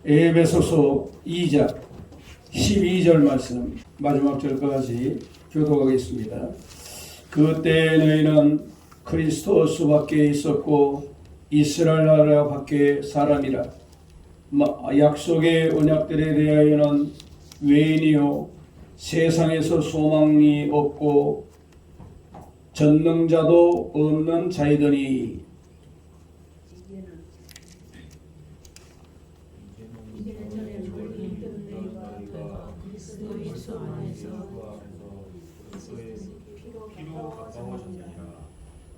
에베소서 2장 12절 말씀 마지막 절까지 교독하겠습니다. 그때 너희는 그리스도스 밖에 있었고 이스라엘 나라 밖에 사람이라. 약속의 언약들에 대하여는 외인이요 세상에서 소망이 없고 전능자도 없는 자이더니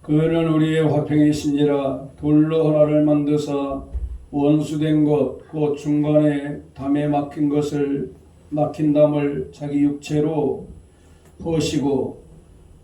그는 우리의 화평이신지라. 돌로 하나를 만드사 원수된 것 곧 중간에 담에 막힌 담을 자기 육체로 허시고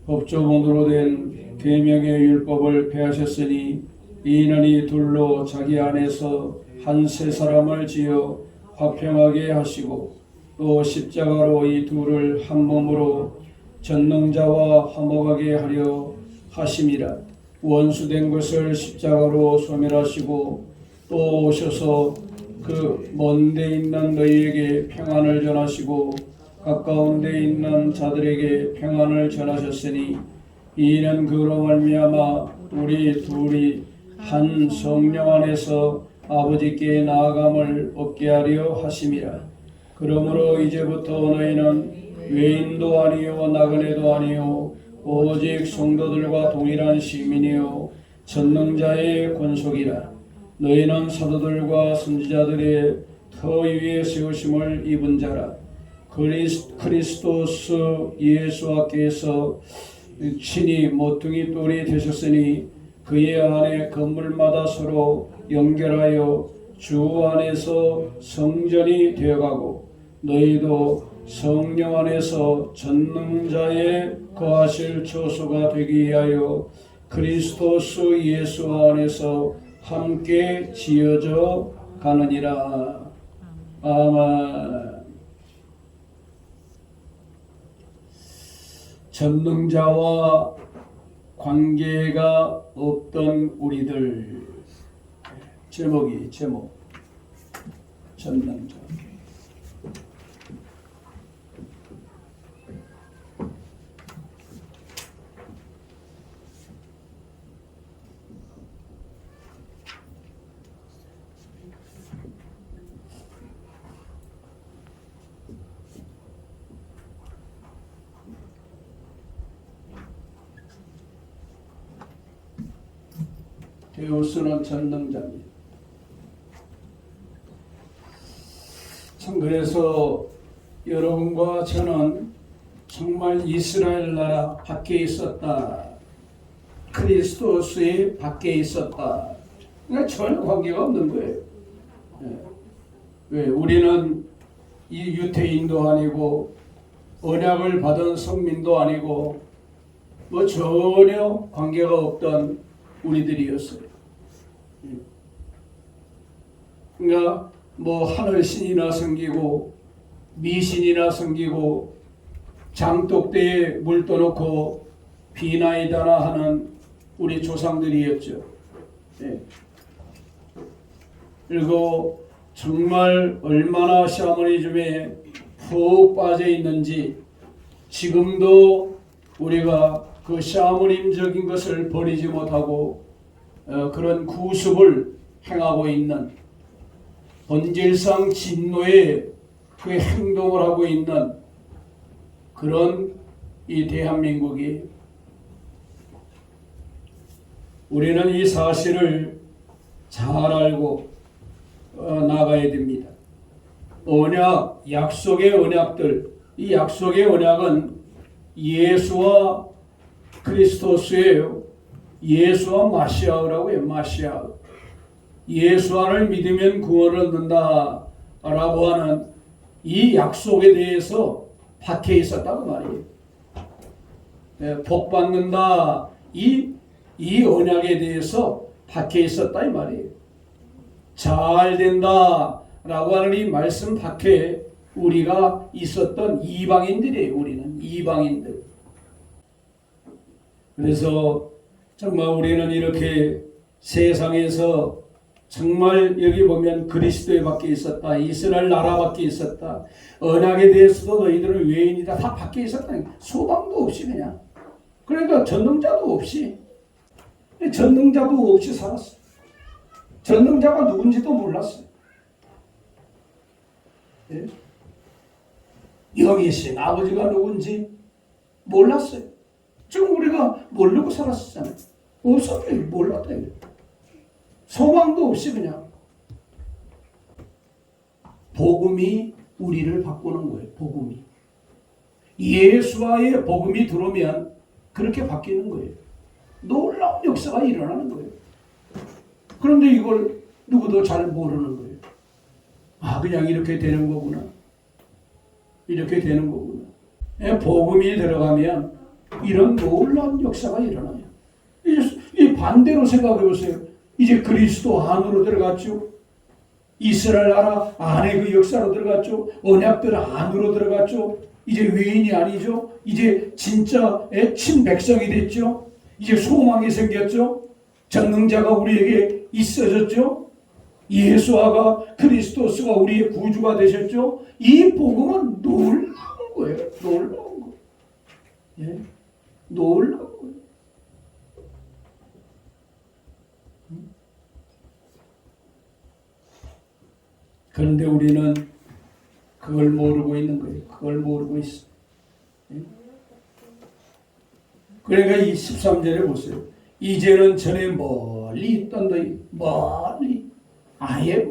법조문으로 된 계명의 율법을 폐하셨으니 이는 이 둘로 자기 안에서 한 세 사람을 지어 화평하게 하시고 또 십자가로 이 둘을 한 몸으로 전능자와 화목하게 하려 하심이라. 원수된 것을 십자가로 소멸하시고 또 오셔서 그 먼데 있는 너희에게 평안을 전하시고 가까운 데 있는 자들에게 평안을 전하셨으니 이는 그로 말미암아 우리 둘이 한 성령 안에서 아버지께 나아감을 얻게 하려 하심이라. 그러므로 이제부터 너희는 외인도 아니요 나그네도 아니요 오직 성도들과 동일한 시민이요 전능자의 권속이라. 너희는 사도들과 선지자들의 터 위에 세우심을 입은 자라. 그리스도스 예수께서 친히 모퉁이 돌이 되셨으니 그의 안에 건물마다 서로 연결하여 주 안에서 성전이 되어가고 너희도 성령 안에서 전능자의 거하실 처소가 되기 위하여 그리스도스 예수 안에서 함께 지어져 가느니라. 아멘. 전능자와 관계가 없던 우리들. 제목 전능자. 데우스는 전능자입니다. 참 그래서 여러분과 저는 정말 이스라엘 나라 밖에 있었다. 그리스도스의 밖에 있었다. 그러니까 전혀 관계가 없는 거예요. 왜? 우리는 이 유태인도 아니고 언약을 받은 성민도 아니고 뭐 전혀 관계가 없던 우리들이었어요. 그러니까 뭐 하늘신이나 섬기고 미신이나 섬기고 장독대에 물 떠놓고 비나이다나 하는 우리 조상들이었죠. 그리고 정말 얼마나 샤머니즘에 푹 빠져 있는지 지금도 우리가 그 샤머니즘적인 것을 버리지 못하고 그런 구습을 행하고 있는 본질상 진노의 그 행동을 하고 있는 그런 이 대한민국이 우리는 이 사실을 잘 알고 나가야 됩니다. 언약, 약속의 언약들, 이 약속의 언약은 예수와 그리스도스예요. 예수와 마시아라고 해요. 마시아. 예수를 믿으면 구원을 얻는다 라고 하는 이 약속에 대해서 박혀 있었다고 말이에요. 복 받는다 이 언약에 대해서 박혀 있었다 이 말이에요. 잘 된다 라고 하는 이 말씀 밖에 우리가 있었던 이방인들이에요. 우리는 이방인들. 그래서 정말 우리는 이렇게 세상에서 정말 여기 보면 그리스도에 밖에 있었다. 이스라엘 나라 밖에 있었다. 언약에 대해서도 너희들은 외인이다. 다 밖에 있었다. 소망도 없이 그냥. 그러니까 전능자도 없이. 전능자도 없이 살았어. 전능자가 누군지도 몰랐어요. 예? 영이신 아버지가 누군지 몰랐어요. 지금 우리가 모르고 살았었잖아요. 없었어요. 몰랐다. 소망도 없이 그냥. 복음이 우리를 바꾸는 거예요. 복음이. 예수와의 복음이 들어오면 그렇게 바뀌는 거예요. 놀라운 역사가 일어나는 거예요. 그런데 이걸 누구도 잘 모르는 거예요. 아, 그냥 이렇게 되는 거구나. 이렇게 되는 거구나. 복음이 들어가면 이런 놀라운 역사가 일어나요. 이 반대로 생각해 보세요. 이제 그리스도 안으로 들어갔죠. 이스라엘 나라 안에 그 역사로 들어갔죠. 언약들 안으로 들어갔죠. 이제 외인이 아니죠. 이제 진짜 친백성이 됐죠. 이제 소망이 생겼죠. 전능자가 우리에게 있어졌죠. 예수와가 그리스도스가 우리의 구주가 되셨죠. 이 복음은 놀라운 거예요. 놀라운 거. 예? 놀라운 거예요. 그런데 우리는 그걸 모르고 있는 거예요. 그걸 모르고 있어. 예? 그러니까 이 13절에 보세요. 이제는 전에 멀리 있던 너희, 멀리, 아예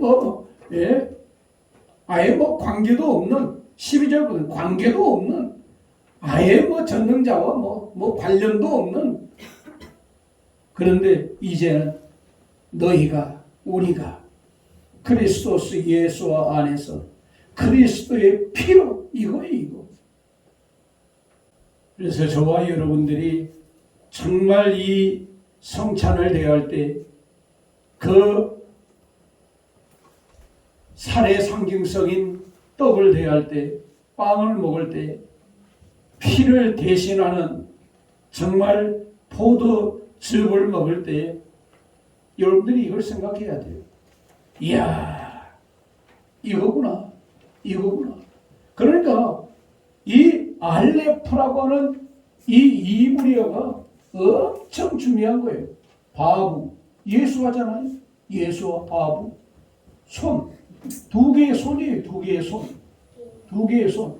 관계도 없는, 12절보다 관계도 없는, 아예 전능자와 관련도 없는. 그런데 이제는 너희가, 우리가 그리스도스 예수와 안에서 그리스도의 피로, 이거예요, 이거. 그래서 저와 여러분들이 정말 이 성찬을 대할 때 그 살의 상징성인 떡을 대할 때, 빵을 먹을 때 피를 대신하는 정말 포도즙을 먹을 때 여러분들이 이걸 생각해야 돼요. 이야, 이거구나. 이거구나. 그러니까 이 알레프라고 하는 이 이브리어가 엄청 중요한 거예요. 바부. 예수하잖아요. 예수와 바부. 손. 두 개의 손이에요. 두 개의 손. 두 개의 손.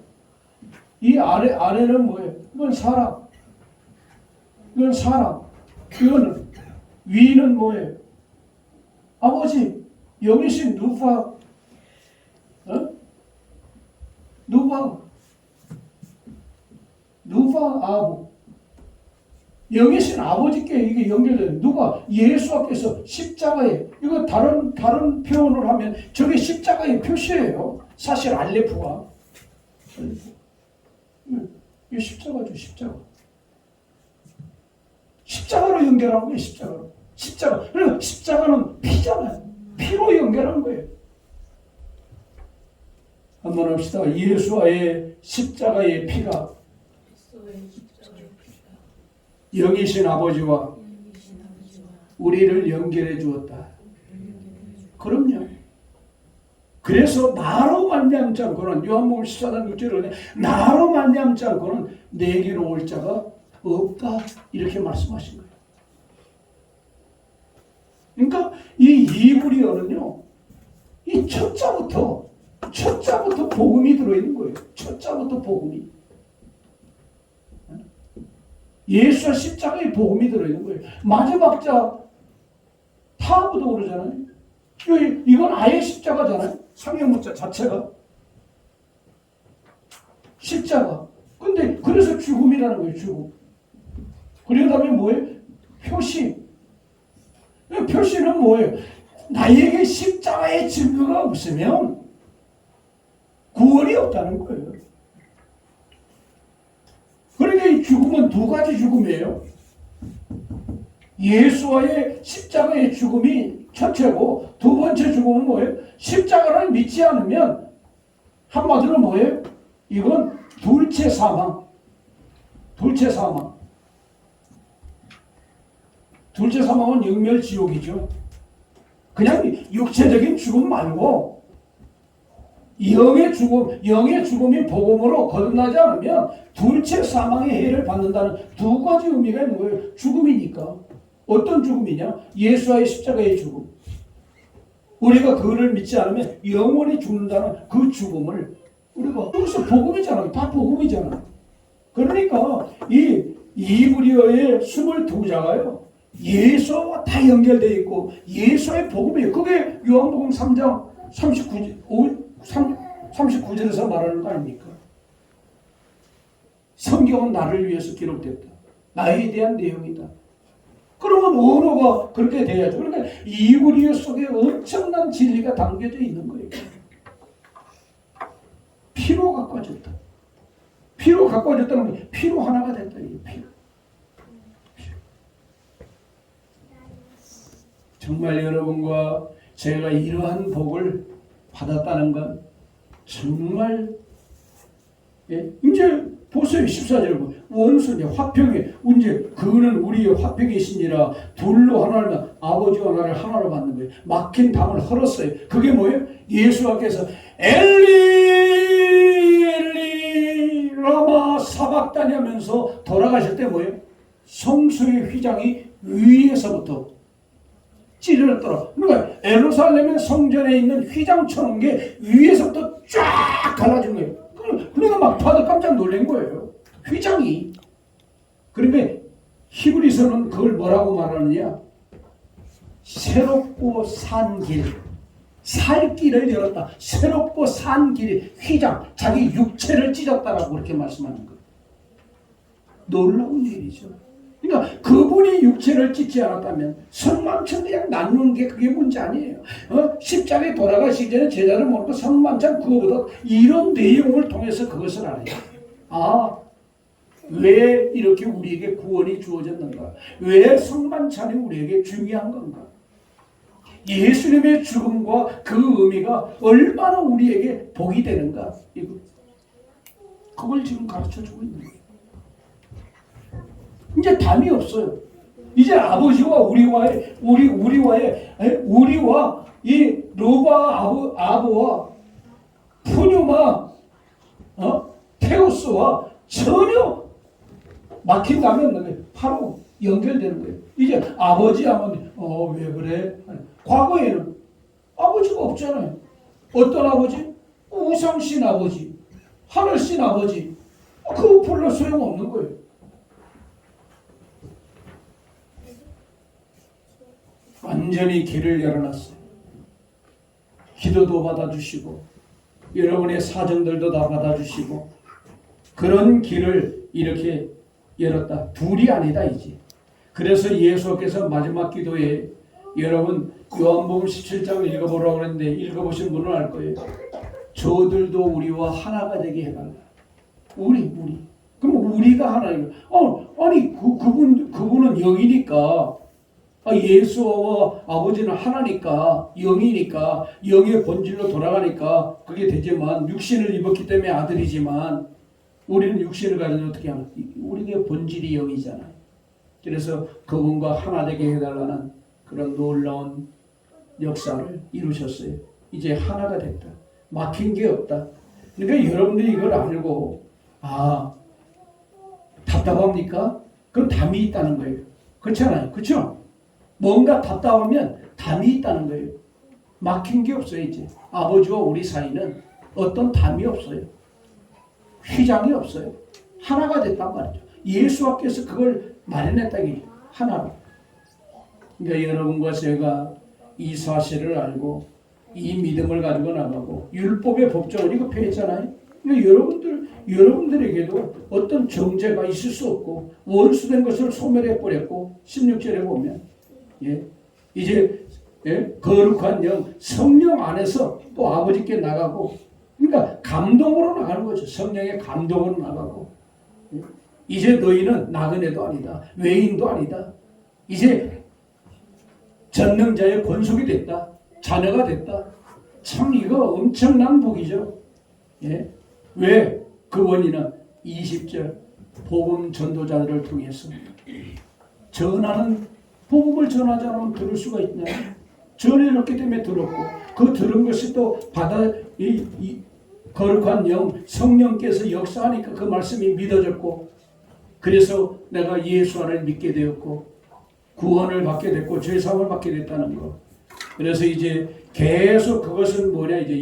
이 아래는 뭐예요? 이건 사람. 이건 사람. 이거는 위는 뭐예요? 아버지. 영이신 누파. 누파 아부. 영이신 아버지께 이게 연결돼요. 누가? 예수 앞에서 십자가에, 이거 다른 표현을 하면 저게 십자가의 표시예요. 사실 알레프가. 이 십자가죠, 십자가. 십자가로 연결한 거예요, 십자가로. 십자가. 그러니까 십자가는 피잖아요. 피로 연결한 거예요. 한번 합시다. 예수와의 십자가의 피가 영이신 아버지와 우리를 연결해 주었다. 그럼요. 그래서 나로 말미암지 않고는, 요한복음 14장 6절에 나로 말미암지 않고는 내게로 올 자가 없다. 이렇게 말씀하신 거예요. 그러니까 이 이브리어는요, 이 첫자부터 복음이 들어있는 거예요. 첫자부터 복음이. 예수와 십자가의 복음이 들어있는 거예요. 마지막 자 타부도 그러잖아요. 이건 아예 십자가잖아요. 상형문자 자체가 십자가. 근데 그래서 죽음이라는 거예요. 죽음. 그리고 다음에 뭐예요? 표시. 표시는 뭐예요? 나에게 십자가의 증거가 없으면 구원이 없다는 거예요. 그러니까 이 죽음은 두 가지 죽음이에요. 예수와의 십자가의 죽음이 첫째고, 두 번째 죽음은 뭐예요? 십자가를 믿지 않으면 한마디로 뭐예요? 이건 둘째 사망. 둘째 사망. 둘째 사망은 영멸지옥이죠. 그냥 육체적인 죽음 말고 영의 죽음이 복음으로 거듭나지 않으면 둘째 사망의 해를 받는다는 두 가지 의미가 있는 거예요. 죽음이니까. 어떤 죽음이냐? 예수와의 십자가의 죽음. 우리가 그를 믿지 않으면 영원히 죽는다는 그 죽음을 우리가 여기서 복음이잖아요. 다 복음이잖아요. 그러니까 이 이브리어의 22자가요. 예수와 다 연결되어 있고 예수의 복음이에요. 그게 요한복음 3장 39절에서 말하는 거 아닙니까? 성경은 나를 위해서 기록됐다. 나에 대한 내용이다. 그러면 언어가 그렇게 돼야죠. 그러니까 이브리어 속에 엄청난 진리가 담겨져 있는 거예요. 피로 가까워졌다. 피로 가까워졌다는 건 피로 하나가 됐다. 피로. 정말 여러분과 제가 이러한 복을 받았다는 건 정말 이제 보세요. 14절 원수냐 화평에 이제 그는 우리의 화평이시니라 둘로 하나를 아버지와 나를 하나로 받는 거예요. 막힌 담을 헐었어요. 그게 뭐예요? 예수께서 엘리 엘리 라마 사박다니 하면서 돌아가실 때 뭐예요? 성소의 휘장이 위에서부터 찌르렀더라. 그러니까 예루살렘의 성전에 있는 휘장 쳐놓은 게 위에서부터 쫙 갈라진 거예요. 그러니까 막 다들 깜짝 놀란 거예요. 휘장이. 그러니까 히브리서는 그걸 뭐라고 말하느냐? 새롭고 산 길. 살 길을 열었다. 새롭고 산 길, 휘장. 자기 육체를 찢었다라고 그렇게 말씀하는 거예요. 놀라운 일이죠. 그러니까 그분이 육체를 찢지 않았다면 성만찬 그냥 나누는 게 그게 문제 아니에요. 십자가에 돌아가시기 전에 제자를 모르고 성만찬 그거보다 이런 내용을 통해서 그것을 알아요. 아, 왜 이렇게 우리에게 구원이 주어졌는가? 왜 성만찬이 우리에게 중요한 건가? 예수님의 죽음과 그 의미가 얼마나 우리에게 복이 되는가? 그걸 지금 가르쳐주고 있는 거예요. 이제 담이 없어요. 이제 아버지와 우리와 이 로바 아부와 푸뉴마 테우스와 전혀 막힌다면 바로 연결되는 거예요. 이제 아버지 하면 왜 그래? 과거에는 아버지가 없잖아요. 어떤 아버지? 우상신 아버지, 하늘신 아버지. 그거 별로 소용없는 거예요. 완전히 길을 열어놨어요. 기도도 받아주시고 여러분의 사정들도 다 받아주시고 그런 길을 이렇게 열었다. 둘이 아니다 이제. 그래서 예수께서 마지막 기도에 여러분 요한복음 17장 읽어보라고 그랬는데 읽어보신 분은 알 거예요. 저들도 우리와 하나가 되게 해달라. 우리. 그럼 우리가 하나니까. 아니 그분은 영이니까. 예수와 아버지는 하나니까 영이니까 영의 본질로 돌아가니까 그게 되지만 육신을 입었기 때문에 아들이지만 우리는 육신을 가지고 어떻게 하면 우리의 본질이 영이잖아요. 그래서 그분과 하나 되게 해달라는 그런 놀라운 역사를 이루셨어요. 이제 하나가 됐다. 막힌 게 없다. 그러니까 여러분들이 이걸 알고 답답합니까? 그럼 담이 있다는 거예요. 그렇잖아요. 그렇죠? 뭔가 답답하면 담이 있다는 거예요. 막힌 게 없어요. 이제 아버지와 우리 사이는 어떤 담이 없어요. 휘장이 없어요. 하나가 됐단 말이죠. 예수께서 그걸 마련했다기 하나로. 그러니까 여러분과 제가 이 사실을 알고 이 믿음을 가지고 나가고 율법의 법정을 이거 폐했잖아요. 그러니까 여러분들에게도 어떤 정죄가 있을 수 없고 원수된 것을 소멸해 버렸고 16절에 보면 이제 거룩한 영 성령 안에서 또 아버지께 나가고 그러니까 감동으로 나가는 거죠. 성령의 감동으로 나가고 이제 너희는 나그네도 아니다. 외인도 아니다. 이제 전능자의 권속이 됐다. 자녀가 됐다. 참 이거 엄청난 복이죠. 왜? 그 원인은 20절 복음 전도자들을 통해서 전하는 복음을 전하지 않으면 들을 수가 있냐? 전해졌기 때문에 들었고 그 들은 것이 또 이 거룩한 영 성령께서 역사하니까 그 말씀이 믿어졌고 그래서 내가 예수 안을 믿게 되었고 구원을 받게 됐고 죄사함을 받게 됐다는 거. 그래서 이제 계속 그것은 뭐냐 이제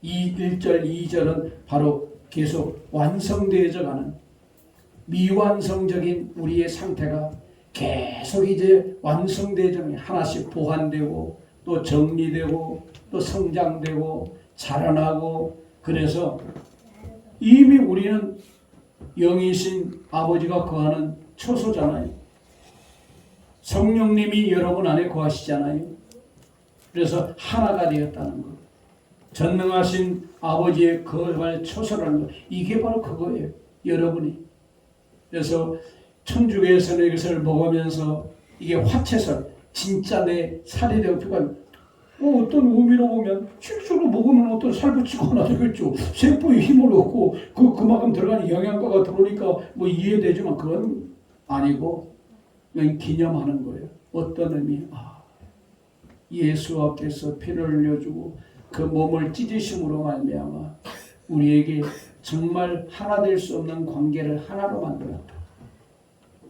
21절 2절은 바로 계속 완성되어져 가는 미완성적인 우리의 상태가 계속 이제 완성되어져 하나씩 보완되고 또 정리되고 또 성장되고 자라나고 그래서 이미 우리는 영이신 아버지가 거하는 초소잖아요. 성령님이 여러분 안에 거하시잖아요. 그래서 하나가 되었다는 것. 전능하신 아버지의 거할 초소라는 것. 이게 바로 그거예요. 여러분이. 그래서 천주교에서는 이것을 먹으면서 이게 화채살, 진짜 내 살이 되고 피가 어떤 의미로 보면 실제로 먹으면 어떤 살 붙이거나 되겠죠. 세포에 힘을 얻고 그만큼 들어가는 영양가가 들어오니까 뭐 이해되지만 그건 아니고 그냥 기념하는 거예요. 어떤 의미? 예수께서 피를 흘려주고 그 몸을 찢으심으로 말미암아 우리에게 정말 하나 될 수 없는 관계를 하나로 만들었다.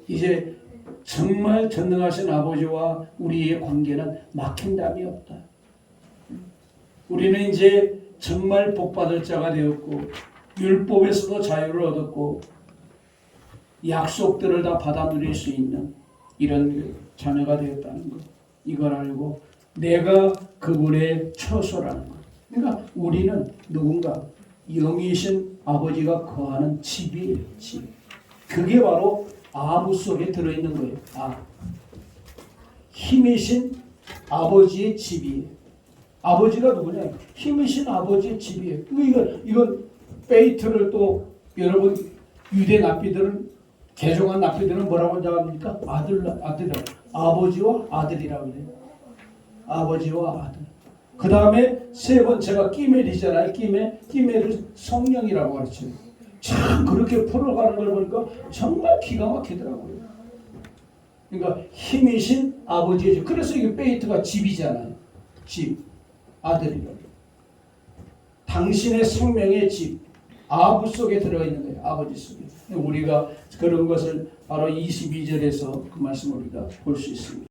이제 정말 전능하신 아버지와 우리의 관계는 막힌 담이 없다. 우리는 이제 정말 복받을 자가 되었고 율법에서도 자유를 얻었고 약속들을 다 받아 누릴 수 있는 이런 자녀가 되었다는 것. 이걸 알고 내가 그분의 처소라는 것. 그러니까 우리는 누군가 영이신 아버지가 거하는 집이에요. 집. 그게 바로 아무 속에 들어있는 거예요. 힘이신 아버지의 집이에요. 아버지가 누구냐? 힘이신 아버지의 집이에요. 이건 페이트를 또 여러분 유대 납비들은 개종한 납비들은 뭐라고 합니까? 아버지와 아들이라고 그래요. 아버지와 아들. 그 다음에 세 번째가 끼멜이잖아요. 끼멜을 성령이라고 가르쳐요. 참 그렇게 풀어가는 걸 보니까 정말 기가 막히더라고요. 그러니까 힘이신 아버지의 집. 그래서 이게 페이트가 집이잖아요. 집. 아들이라고. 당신의 생명의 집. 아부 속에 들어가 있는 거예요. 아버지 속에. 우리가 그런 것을 바로 22절에서 그 말씀을 우리가 볼 수 있습니다.